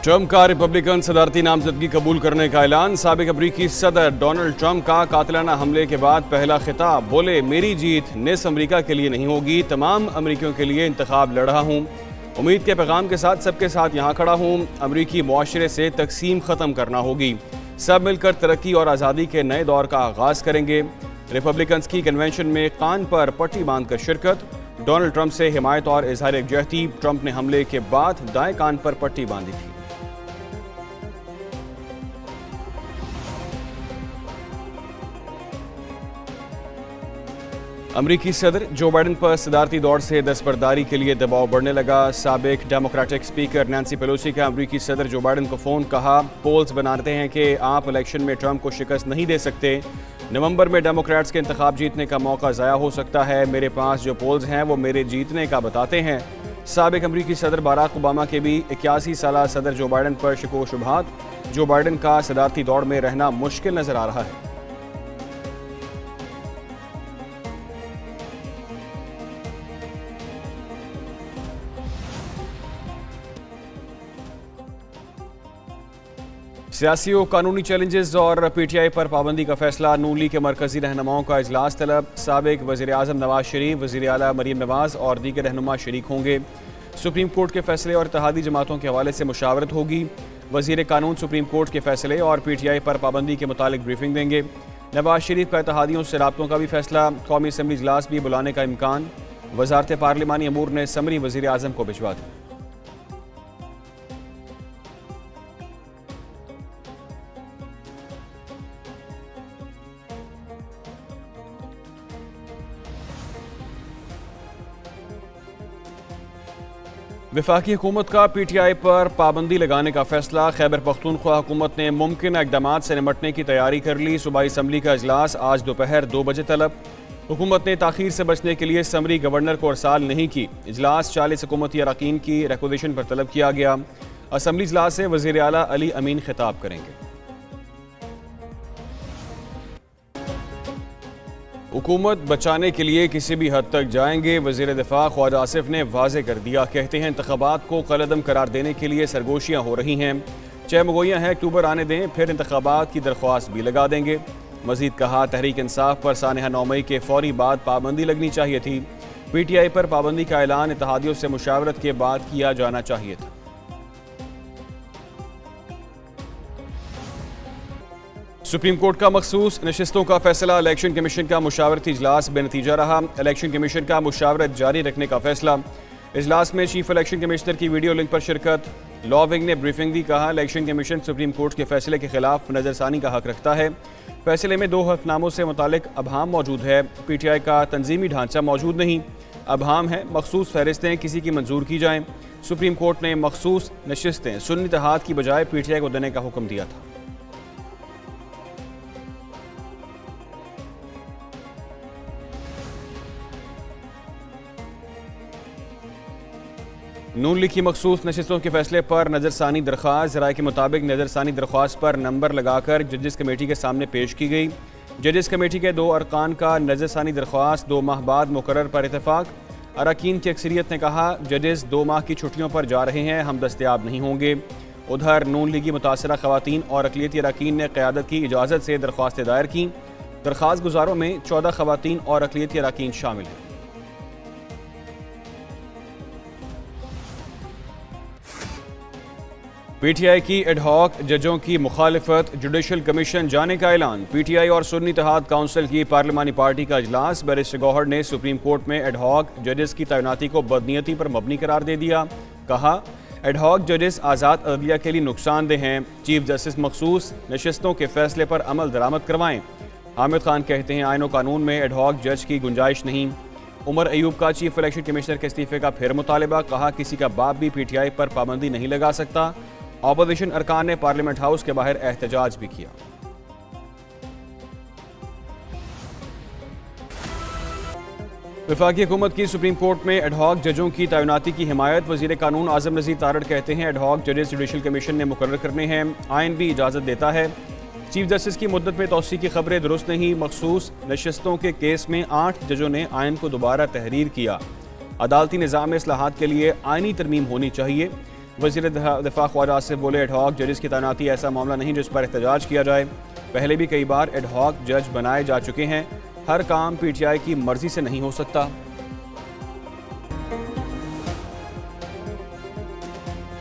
Trump का Republican सदारती नामजदगी कबूल करने का ऐलान। साबिक अमरीकी सदर डोनाल्ड ट्रंप का कातिलाना हमले के बाद पहला खिताब। बोले, मेरी जीत निस अमरीका के लिए नहीं होगी, तमाम अमरीकियों के लिए इंतखाब लड़ रहा हूँ। उम्मीद के पैगाम के साथ सबके साथ यहाँ खड़ा हूँ। अमरीकी मुआशरे से तकसीम ख़त्म करना होगी। सब मिलकर तरक्की और आज़ादी के नए दौर का आगाज़ करेंगे। रिपब्लिकन्स की कन्वेंशन में कान पर पट्टी बांधकर शिरकत। डोनाल्ड ट्रंप से हिमायत और इजहार यकजहती। ट्रंप ने हमले के बाद दाएं कान पर पट्टी बांधी थी। अमरीकी सदर जो बाइडन पर सदारती दौर से दस्तबरदारी के लिए दबाव बढ़ने लगा। साबिक डेमोक्रेटिक स्पीकर नैंसी पेलोसी का अमरीकी सदर जो बाइडन को फ़ोन। कहा, पोल्स बनाते हैं कि आप इलेक्शन में ट्रंप को शिकस्त नहीं दे सकते। नवंबर में डेमोक्रेट्स के इंतखाब जीतने का मौका ज़ाया हो सकता है। मेरे पास जो पोल्स हैं वो मेरे जीतने का बताते हैं। साबिक अमरीकी सदर बराक ओबामा के भी 81 साल सदर जो बाइडन पर शिको शुबहात। जो बाइडन का सदारती दौर में रहना मुश्किल नज़र आ रहा है। सियासी और कानूनी चैलेंजेस और पीटीआई पर पाबंदी का फैसला। नून लीग के मरकजी रहनुमाओं का इजलास तलब। साबिक वज़ीर आज़म नवाज शरीफ, वज़ीर आला मरीम नवाज और दीगर रहनुमा शरीक होंगे। सुप्रीम कोर्ट के फैसले और इत्तेहादी जमातों के हवाले से मुशावरत होगी। वज़ीर कानून सुप्रीम कोर्ट के फैसले और पीटीआई पर पाबंदी के मुतालिक ब्रीफिंग देंगे। नवाज शरीफ का इत्तेहादियों से राब्तों का भी फैसला। कौमी असम्बली इजलास भी बुलाने का इम्कान। वजारत पार्लिमानी अमूर ने समरी वज़ीर आज़म को भिजवा दी। वफाकी हुकूमत का पीटीआई पर पाबंदी लगाने का फैसला। खैबर पख्तूनख्वा हुकूमत ने मुमकिन इक़दामात से निमटने की तैयारी कर ली। सूबाई असम्बली का इजलास आज दोपहर 2 बजे तलब। हुकूमत ने ताख़ीर से बचने के लिए समरी गवर्नर को अरसाल नहीं की। इजलास 40 हुकूमती अरकान की रिक्वेजिशन पर तलब किया गया। असम्बली इजलास से वज़ीर आला अली अमीन खिताब करेंगे। हुकूमत बचाने के लिए किसी भी हद तक जाएंगे। वज़ीर दिफा ख्वाजा आसिफ ने वाज़े कर दिया। कहते हैं, इंतखाबात को कलअदम करार देने के लिए सरगोशियाँ हो रही हैं। 6 मगोइयाँ हैं, अक्टूबर आने दें, फिर इंतखाबात की दरख्वास्त भी लगा देंगे। मजीद कहा, तहरीक इंसाफ पर सानहा 9 मई के फौरी बाद पाबंदी लगनी चाहिए थी। पीटीआई पर पाबंदी का ऐलान इत्तेहादियों से मुशावरत के बाद किया जाना चाहिए था। सुप्रीम कोर्ट का मखसूस नशिस्तों का फैसला। इलेक्शन कमीशन का मुशावरती इजलास बेनतीजा रहा। इलेक्शन कमीशन का मुशावरत जारी रखने का फैसला। इजलास में चीफ इलेक्शन कमिश्नर की वीडियो लिंक पर शिरकत। लॉ विंग ने ब्रीफिंग दी। कहा, इलेक्शन कमीशन सुप्रीम कोर्ट के फैसले के खिलाफ नजरसानी का हक रखता है। फैसले में 2 हल्फनामों से मुतालिक अबहाम मौजूद है। पीटीआई का तंजीमी ढांचा मौजूद नहीं, अबहाम है। मखसूस फहरिस्तें किसी की मंजूर की जाएं। सुप्रीम कोर्ट ने मखसूस नशिस्तें सुन्नी इत्तेहाद की बजाय पीटीआई को देने का हुक्म दिया था। नून लीग की मखसूस नशिस्तों के फैसले पर नज़रसानी दरख्वास्त। राय के मुताबिक नज़रसानी दरख्वास्त पर नंबर लगाकर जजेस कमेटी के सामने पेश की गई। जजेस कमेटी के 2 अरकान का नज़रसानी दरख्वास्त 2 माह बाद मुकर्रर पर इत्तेफाक। अरकान की अक्सरियत ने कहा, जजेस 2 माह की छुट्टियों पर जा रहे हैं, हम दस्तयाब नहीं होंगे। उधर नून लीगी मुतासरा खवातीन और अक़लियती अरकान ने क़यादत की इजाज़त से दरख्वास्तें दायर की। दरख्वास्त गुजारों में 14 खवातीन और अक़लियती अरकान शामिल हैं। पीटीआई की एडहॉक जजों की मुखालिफत। जुडिशल कमीशन जाने का ऐलान। पीटीआई और सुन्नी इत्तेहाद काउंसिल की पार्लिमानी पार्टी का इजलास। बैरिस्टर गौहर ने सुप्रीम कोर्ट में एडहॉक जजेस की तैनाती को बदनीयती पर मबनी करार दे दिया। कहा, एडहॉक जजेस आज़ाद अदलिया के लिए नुकसानदेह हैं। चीफ जस्टिस मखसूस नशिस्तों के फैसले पर अमल दरामद करवाएं। हामिद खान कहते हैं, आईन और कानून में एडहॉक जज की गुंजाइश नहीं। उमर अयूब का चीफ इलेक्शन कमिश्नर के इस्तीफे का फिर मुतालबा। कहा, किसी का बाप भी पीटीआई पर पाबंदी नहीं लगा सकता। ऑपोजिशन अरकान ने पार्लियामेंट हाउस के बाहर एहतजाज भी किया। वफाकी हुकूमत की सुप्रीम कोर्ट में एडहॉक जजों की तैनाती की हिमायत। वजीर कानून आजम नज़ीर तारड़ कहते हैं, एडहॉक जजेस जुडिशल कमीशन ने मुकर्रर करने हैं। आइन भी इजाज़त देता है। चीफ जस्टिस की मुद्दत में तोसी की खबरें दुरुस्त नहीं। मखसूस नशिस्तों के केस में 8 जजों ने आइन को दोबारा तहरीर किया। अदालती निज़ाम में इस्लाहात के लिए आइनी तरमीम होनी चाहिए। वज़ीर दिफा ख्वाजा आसिफ बोले, एडहॉक जजेस की तैनाती ऐसा मामला नहीं जिस पर एहतजाज किया जाए। पहले भी कई बार एडहॉक जज बनाए जा चुके हैं। हर काम PTI की मर्जी से नहीं हो सकता।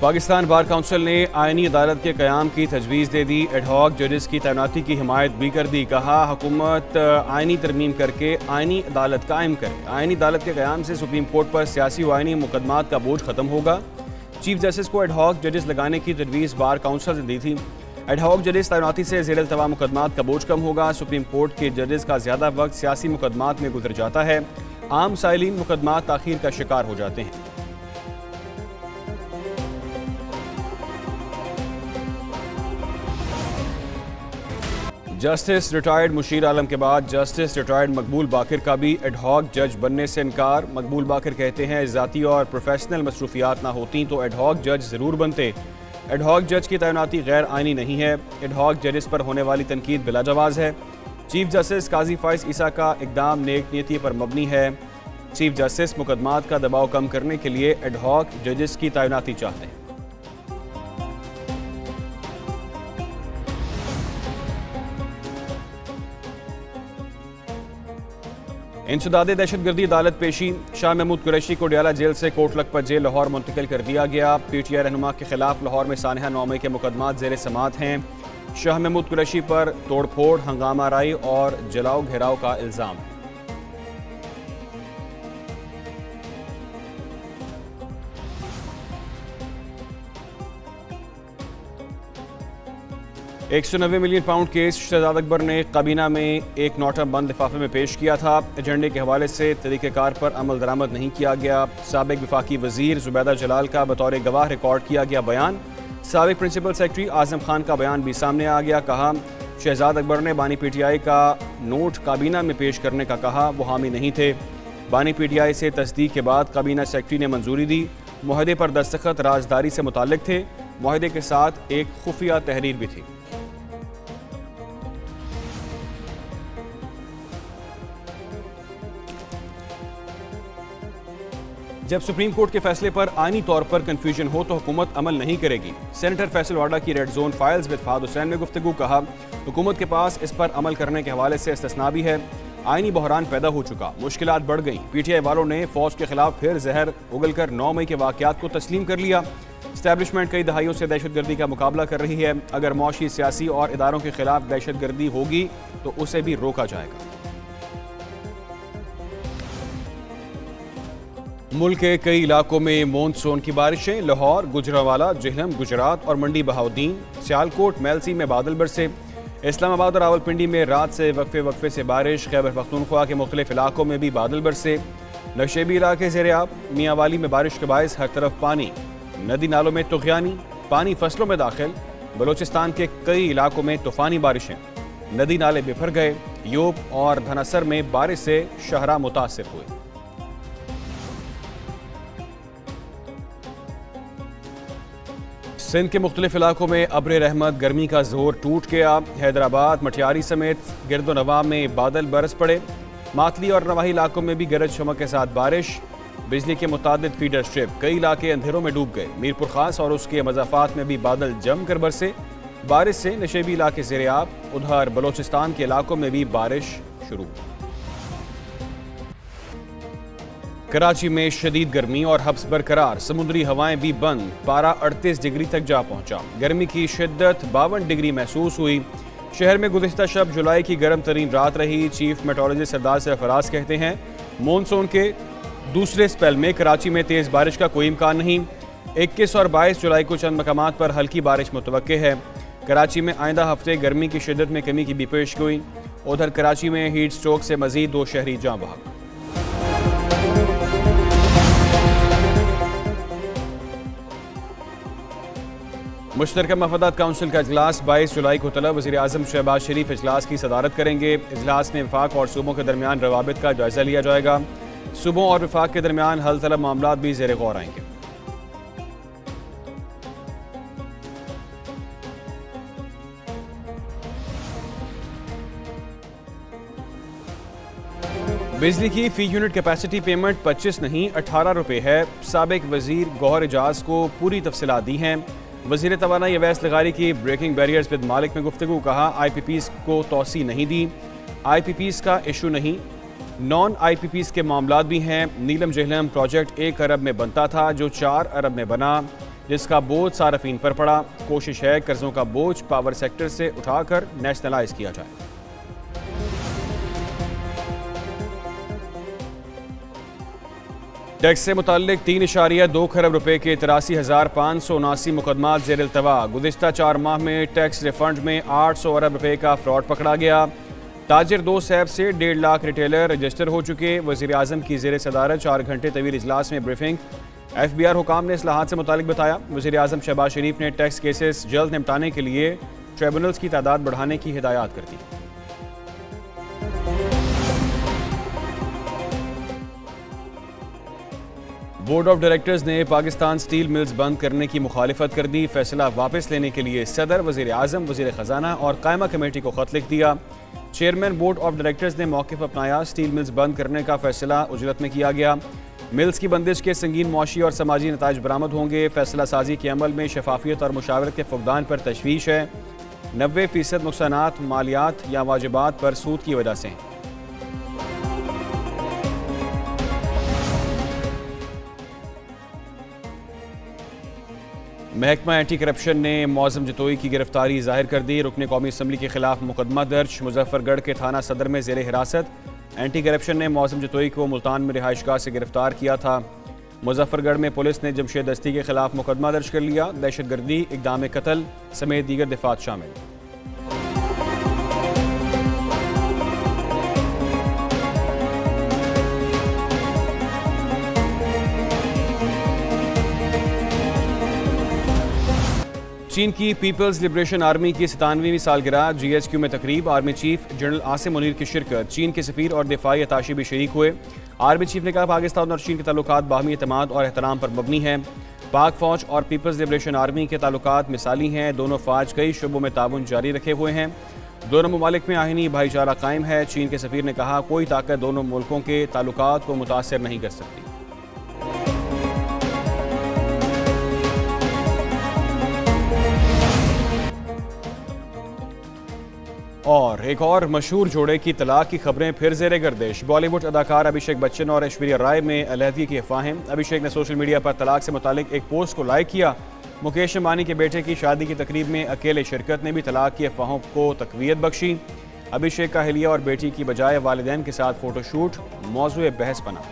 पाकिस्तान बार काउंसिल ने आईनी अदालत के क़याम की तजवीज़ दे दी। एडहॉक जजेस की तैनाती की हिमायत भी कर दी। कहा, हुकूमत आईनी तरमीम करके आईनी अदालत कायम करे। आईनी अदालत के क़याम से सुप्रीम कोर्ट पर सियासी व आईनी मुकदमात का बोझ ख़त्म होगा। चीफ जस्टिस को एडहॉक जजेस लगाने की तजवीज़ बार काउंसिल ने दी थी। एडहॉक जजेस तैनाती से ज़ेर अल्तवा मुकदमात का बोझ कम होगा। सुप्रीम कोर्ट के जजेस का ज़्यादा वक्त सियासी मुकदमात में गुजर जाता है। आम साइलिन मुकदमात ताख़ीर का शिकार हो जाते हैं। जस्टिस रिटायर्ड मुशीर आलम के बाद जस्टिस रिटायर्ड मकबूल बाकर का भी एडहॉक जज बनने से इनकार। मकबूल बाकर कहते हैं, ज़ाती और प्रोफेशनल मसरूफियात ना होती तो एडहॉक जज ज़रूर बनते। एडहॉक जज की तैनाती गैर आइनी नहीं है। एडहॉक जजेस पर होने वाली तनकीद बिलाजवाज़ है। चीफ जस्टिस काजी फाइज ईसा का इकदाम नेक नीयती पर मबनी है। चीफ जस्टिस मुकदमात का दबाव कम करने के लिए एडहॉक जजेस की तैनाती चाहते हैं। इंसदादे दहशतगर्दी अदालत पेशी। शाह महमूद कुरैशी को डियाला जेल से कोट लखपत जेल लाहौर मुंतकिल कर दिया गया। PTI रहनुमा के खिलाफ लाहौर में सानहा 9 मई के मुकदमात जेर समात हैं। शाह महमूद कुरैशी पर तोड़फोड़, हंगामा आराई और जलाओ घेराव का इल्ज़ाम है। £190 मिलियन केस शहजाद अकबर ने काबीना में एक नोटा बंद लिफाफे में पेश किया था। एजेंडे के हवाले से तरीक़ेकार पर अमल दरामद नहीं किया गया। साबिक वफाकी वज़ीर ज़ुबैदा जलाल का बतौर गवाह रिकॉर्ड किया गया बयान। साबिक प्रिंसिपल सेक्रेटरी आज़म खान का बयान भी सामने आ गया। कहा, शहजाद अकबर ने बानी PTI का नोट काबीना में पेश करने का कहा, वो हामी नहीं थे। बानी PTI से तस्दीक के बाद काबीना सेक्रेटरी ने मंजूरी दी। मुआहदे पर दस्तखत राजदारी से मुताल्लिक थे। मुआहदे के साथ एक खुफिया तहरीर भी थी। जब सुप्रीम कोर्ट के फैसले पर आईनी तौर पर कंफ्यूजन हो तो हुकूमत अमल नहीं करेगी। सेनेटर फैसल वाडा की red zone files with Fahad Hussain में गुफ्तगू। कहा, हुकूमत के पास इस पर अमल करने के हवाले से इस्तिस्ना भी है। आईनी बहरान पैदा हो चुका, मुश्किलात बढ़ गई। PTI वालों ने फौज के खिलाफ फिर जहर उगलकर 9 मई के वाकयात को तस्लीम कर लिया। एस्टैब्लिशमेंट कई दहाइयों से दहशतगर्दी का मुकाबला कर रही है। अगर मौशी, सियासी और इदारों के खिलाफ दहशतगर्दी होगी तो उसे भी रोका जाएगा। मुल्क के कई इलाकों में मानसून की बारिशें। लाहौर, गुजरांवाला, जिहलम, गुजरात और मंडी बहाउद्दीन, सियालकोट, मेलसी में बादल बरसे। इस्लामाबाद और रावलपिंडी में रात से वक्फे वक्फे से बारिश। खैबर पख्तूनख्वा के मुख्तलिफ इलाकों में भी बादल बरसे। नशेबी इलाके ज़ेर-ए-आब। मियांवाली में बारिश के बायस हर तरफ पानी। नदी नालों में तुग़यानी, पानी फसलों में दाखिल। बलोचिस्तान के कई इलाकों में तूफ़ानी बारिशें। नदी नाले बिफर गए। यूब और धनासर में बारिश से शहरा मुतासिर हुए। सिंध के मुख्तलिफ इलाकों में अब्र रहमत, गर्मी का जोर टूट गया। हैदराबाद, मटियारी समेत गिरदोनवा में बादल बरस पड़े। मातली और नवाही इलाकों में भी गरज चमक के साथ बारिश। बिजली के मुतादिद फीडर स्ट्रिप, कई इलाके अंधेरों में डूब गए। मीरपुर खास और उसके मज़ाफ़ात में भी बादल जम कर बरसे। बारिश से नशेबी इलाके ज़ेर-ए-आब। उधर बलोचिस्तान के इलाकों में भी बारिश शुरू। कराची में शदीद गर्मी और हब्स बरकरार। समुद्री हवाएं भी बंद। पारा 38 डिग्री तक जा पहुंचा। गर्मी की शिद्दत 52 डिग्री महसूस हुई। शहर में गुज़िश्ता शब जुलाई की गर्म तरीन रात रही। चीफ मेट्रोलॉजिस्ट सरदार सरफराज कहते हैं, मानसून के दूसरे स्पेल में कराची में तेज़ बारिश का कोई इम्कान नहीं। 21 और 22 जुलाई को चंद मकामात पर हल्की बारिश मुतवक्के है। कराची में आइंदा हफ्ते गर्मी की शिद्दत में कमी की भी पेशगोई। उधर कराची में हीट स्ट्रोक से मजीद 2 शहरी जाँ बहक। मुश्तरका मफादात काउंसिल का इजलास 22 जुलाई को तलब। वज़ीर आज़म शहबाज शरीफ इजलास की सदारत करेंगे। इजलास में वफाक और सूबों के दरमियान रवाबित का जायजा लिया जाएगा। सूबों और वफाक के दरमियान हल तलब मामलात भी ज़ेर गौर आएंगे। बिजली की फी यूनिट कैपेसिटी पेमेंट 25 नहीं 18 रुपये है। साबिक वजीर गौहर एजाज को पूरी तफसीलात दी हैं। वजीर तवानाई अवैस लगारी की ब्रेकिंग बैरियर्स विद मालिक में गुफ्तगू, कहा IPPs को तोसी नहीं दी, IPPs का इशू नहीं, नॉन IPPs के मामलात भी हैं। नीलम जहलम प्रोजेक्ट 1 अरब में बनता था जो 4 अरब में बना, जिसका बोझ सार्फिन पर पड़ा। कोशिश है कर्जों का बोझ पावर सेक्टर से उठाकर नेशनलाइज किया जाए। टैक्स से मुताल्लिक 3.2 खरब रुपए के 83,579 मुकदमा ज़ेर इल्तवा। गुज़िश्ता 4 माह में टैक्स रिफंड में 800 अरब रुपए का फ्रॉड पकड़ा गया। ताजिर 2 सैब से 1.5 लाख रिटेलर रजिस्टर हो चुके। वज़ीर आज़म की ज़ेर सदारत 4 घंटे तवील इजलास में ब्रीफिंग। FBR हुकाम ने इस्लाहात से मुतालिक बताया। वज़ीर आज़म शहबाज शरीफ ने टैक्स केसेस जल्द निपटाने के लिए ट्रिब्यूनल्स की तादाद बढ़ाने की हिदायत कर दी। बोर्ड ऑफ डायरेक्टर्स ने पाकिस्तान स्टील मिल्स बंद करने की मुखालिफत कर दी। फैसला वापस लेने के लिए सदर, वज़ीर आज़म, वज़ीर ख़जाना और कायमा कमेटी को खत लिख दिया। चेयरमैन बोर्ड ऑफ डायरेक्टर्स ने मौक़िफ़ अपनाया। स्टील मिल्स बंद करने का फैसला उजलत में किया गया। मिल्स की बंदिश के संगीन मुआशी और समाजी नताइज बरामद होंगे। फैसला साजी के अमल में शफाफियत और मुशावरत के फुकदान पर तशवीश है। 90% नुकसानात मालियात या वाजिबात पर सूद की वजह से हैं। महकमा एंटी करप्शन ने मौज़म जतोई की गिरफ्तारी जाहिर कर दी। रुकन कौमी असम्बली के खिलाफ मुकदमा दर्ज। मुजफ्फरगढ़ के थाना सदर में ज़ेर हिरासत। एंटी करप्शन ने मौज़म जतोई को मुल्तान में रिहाइशगाह से गिरफ्तार किया था। मुजफ्फरगढ़ में पुलिस ने जमशेद दस्ती के खिलाफ मुकदमा दर्ज कर लिया। दहशतगर्दी, इक़दाम कत्ल समेत दीगर दिफ़ात शामिल। चीन की पीपल्स लिबरेशन आर्मी की 97वीं सालगिरह GHQ में तकरीब। Army chief general Asim Munir की शिरकत। चीन के सफीर और दिफाई अताशी भी शरीक हुए। आर्मी चीफ ने कहा पाकिस्तान और चीन के ताल्लुकात बाहमी एतमाद और एहतराम पर मबनी हैं। पाक फौज और पीपल्स लिबरेशन आर्मी के ताल्लुकात मिसाली हैं। दोनों फौज कई शोबों में ताउन जारी रखे हुए हैं। दोनों ममालिक में आहिनी भाईचारा कायम है। चीन के सफीर ने कहा कोई ताकत दोनों मुल्कों के ताल्लुकात को मुतासर नहीं कर सकती। और एक और मशहूर जोड़े की तलाक की खबरें फिर ज़ेरे गर्दिश। बॉलीवुड अदाकार अभिषेक बच्चन और ऐश्वर्या राय में अलहदगी की अफवाहें। अभिषेक ने सोशल मीडिया पर तलाक से मुतालिक एक पोस्ट को लाइक किया। मुकेश अंबानी के बेटे की शादी की तकरीब में अकेले शिरकत ने भी तलाक की अफवाहों को तकवीयत बख्शी। अभिषेक का अहलिया और बेटी की बजाय वालिदैन के साथ फोटोशूट मौजूए बहस बना।